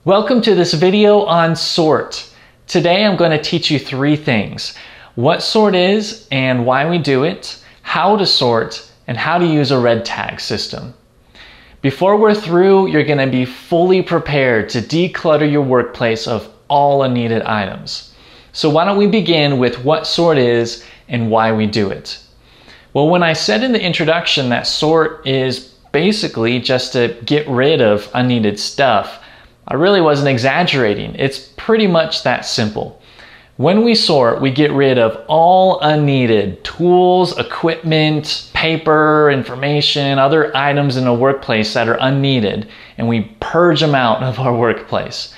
Welcome to this video on sort. Today I'm going to teach you three things: what sort is and why we do it, how to sort, and how to use a red tag system. Before we're through, you're going to be fully prepared to declutter your workplace of all unneeded items. So why don't we begin with what sort is and why we do it. Well, when I said in the introduction that sort is basically just to get rid of unneeded stuff, I really wasn't exaggerating. It's pretty much that simple. When we sort, we get rid of all unneeded tools, equipment, paper, information, other items in a workplace that are unneeded, and we purge them out of our workplace.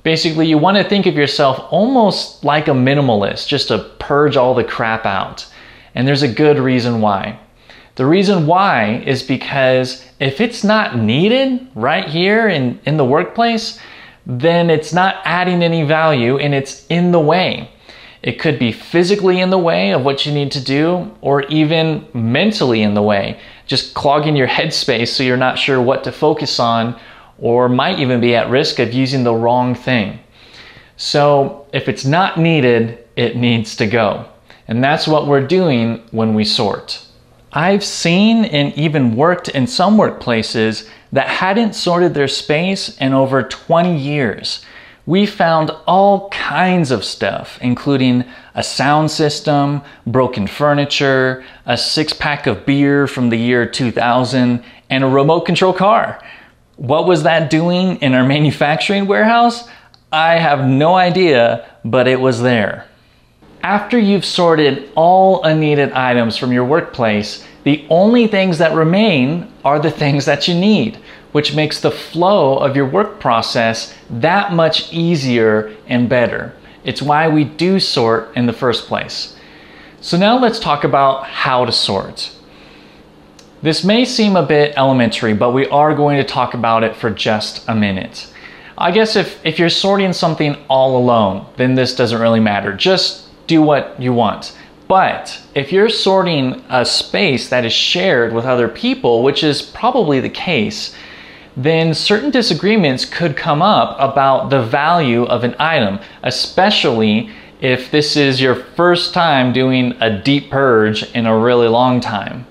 Basically, you want to think of yourself almost like a minimalist, just to purge all the crap out. And there's a good reason why. The reason why is because if it's not needed right here in the workplace, then it's not adding any value and it's in the way. It could be physically in the way of what you need to do, or even mentally in the way, just clogging your headspace so you're not sure what to focus on, or might even be at risk of using the wrong thing. So if it's not needed, it needs to go. And that's what we're doing when we sort. I've seen and even worked in some workplaces that hadn't sorted their space in over 20 years. We found all kinds of stuff, including a sound system, broken furniture, a six-pack of beer from the year 2000, and a remote control car. What was that doing in our manufacturing warehouse? I have no idea, but it was there. After you've sorted all unneeded items from your workplace, the only things that remain are the things that you need, which makes the flow of your work process that much easier and better. It's why we do sort in the first place. So now let's talk about how to sort. This may seem a bit elementary, but we are going to talk about it for just a minute. I guess if you're sorting something all alone, then this doesn't really matter. Just do what you want. But if you're sorting a space that is shared with other people, which is probably the case, then certain disagreements could come up about the value of an item, especially if this is your first time doing a deep purge in a really long time.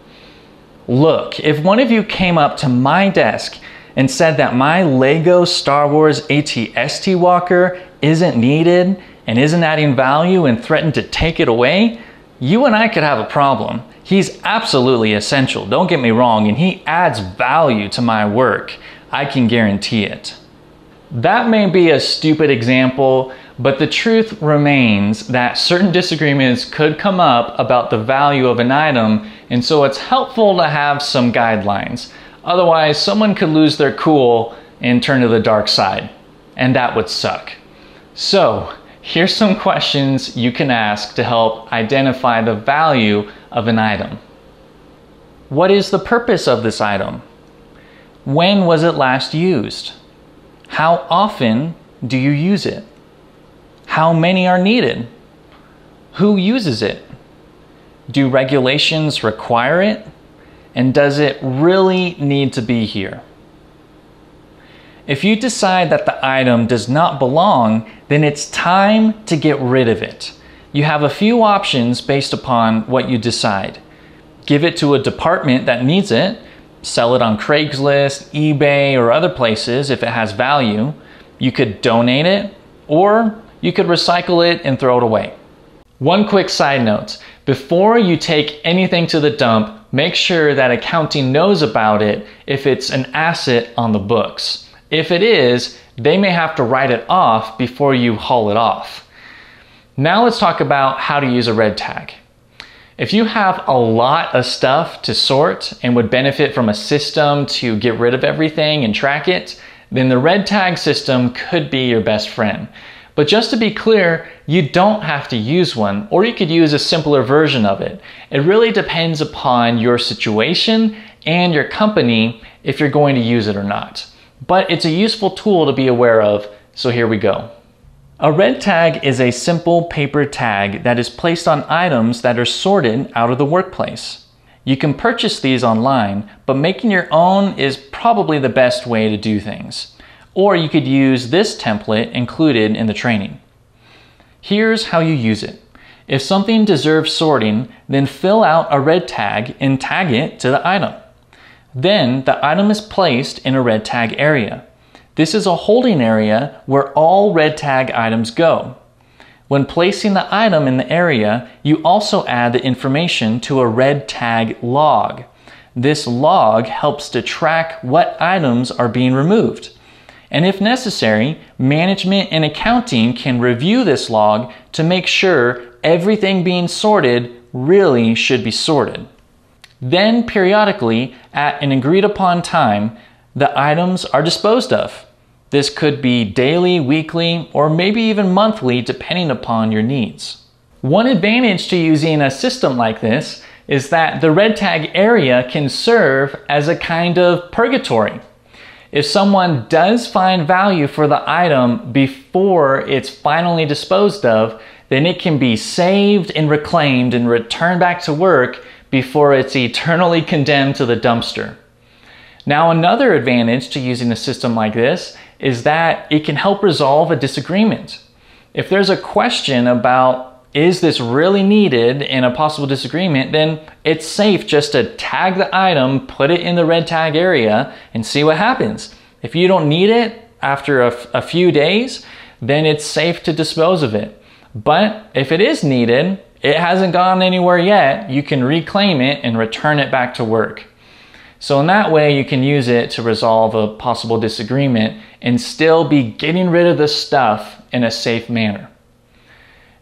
Look, if one of you came up to my desk and said that my Lego Star Wars AT-ST walker isn't needed and isn't adding value and threatened to take it away, you and I could have a problem. He's absolutely essential, don't get me wrong, and he adds value to my work. I can guarantee it. That may be a stupid example, but the truth remains that certain disagreements could come up about the value of an item, and so it's helpful to have some guidelines. Otherwise, someone could lose their cool and turn to the dark side, and that would suck. So, here's some questions you can ask to help identify the value of an item. What is the purpose of this item? When was it last used? How often do you use it? How many are needed? Who uses it? Do regulations require it? And does it really need to be here? If you decide that the item does not belong, then it's time to get rid of it. You have a few options based upon what you decide. Give it to a department that needs it, sell it on Craigslist, eBay, or other places if it has value. You could donate it, or you could recycle it and throw it away. One quick side note, before you take anything to the dump, make sure that accounting knows about it if it's an asset on the books. If it is, they may have to write it off before you haul it off. Now let's talk about how to use a red tag. If you have a lot of stuff to sort and would benefit from a system to get rid of everything and track it, then the red tag system could be your best friend. But just to be clear, you don't have to use one, or you could use a simpler version of it. It really depends upon your situation and your company if you're going to use it or not. But it's a useful tool to be aware of, so here we go. A red tag is a simple paper tag that is placed on items that are sorted out of the workplace. You can purchase these online, but making your own is probably the best way to do things. or you could use this template included in the training. Here's how you use it. If something deserves sorting, then fill out a red tag and tag it to the item. Then the item is placed in a red tag area. This is a holding area where all red tag items go. When placing the item in the area, you also add the information to a red tag log. This log helps to track what items are being removed. And if necessary, management and accounting can review this log to make sure everything being sorted really should be sorted. Then periodically, at an agreed upon time, the items are disposed of. This could be daily, weekly, or maybe even monthly depending upon your needs. One advantage to using a system like this is that the red tag area can serve as a kind of purgatory. If someone does find value for the item before it's finally disposed of, then it can be saved and reclaimed and returned back to work before it's eternally condemned to the dumpster. Now, another advantage to using a system like this is that it can help resolve a disagreement. If there's a question about, is this really needed in a possible disagreement, then it's safe just to tag the item, put it in the red tag area, and see what happens. If you don't need it after a few days, then it's safe to dispose of it. But if it is needed, it hasn't gone anywhere yet, you can reclaim it and return it back to work. So in that way, you can use it to resolve a possible disagreement and still be getting rid of the stuff in a safe manner.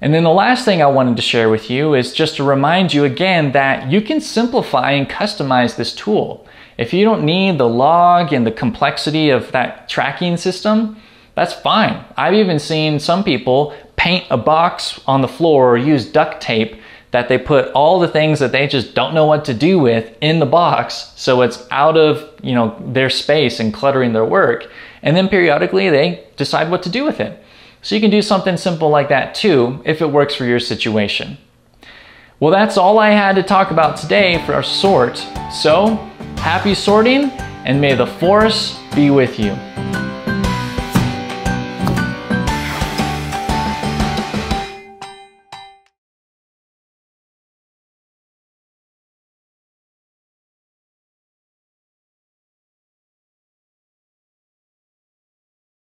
And then the last thing I wanted to share with you is just to remind you again that you can simplify and customize this tool. If you don't need the log and the complexity of that tracking system, that's fine. I've even seen some people paint a box on the floor or use duct tape that they put all the things that they just don't know what to do with in the box, so it's out of, their space and cluttering their work. And then periodically they decide what to do with it. So you can do something simple like that too, if it works for your situation. Well, that's all I had to talk about today for our sort. So, happy sorting, and may the force be with you.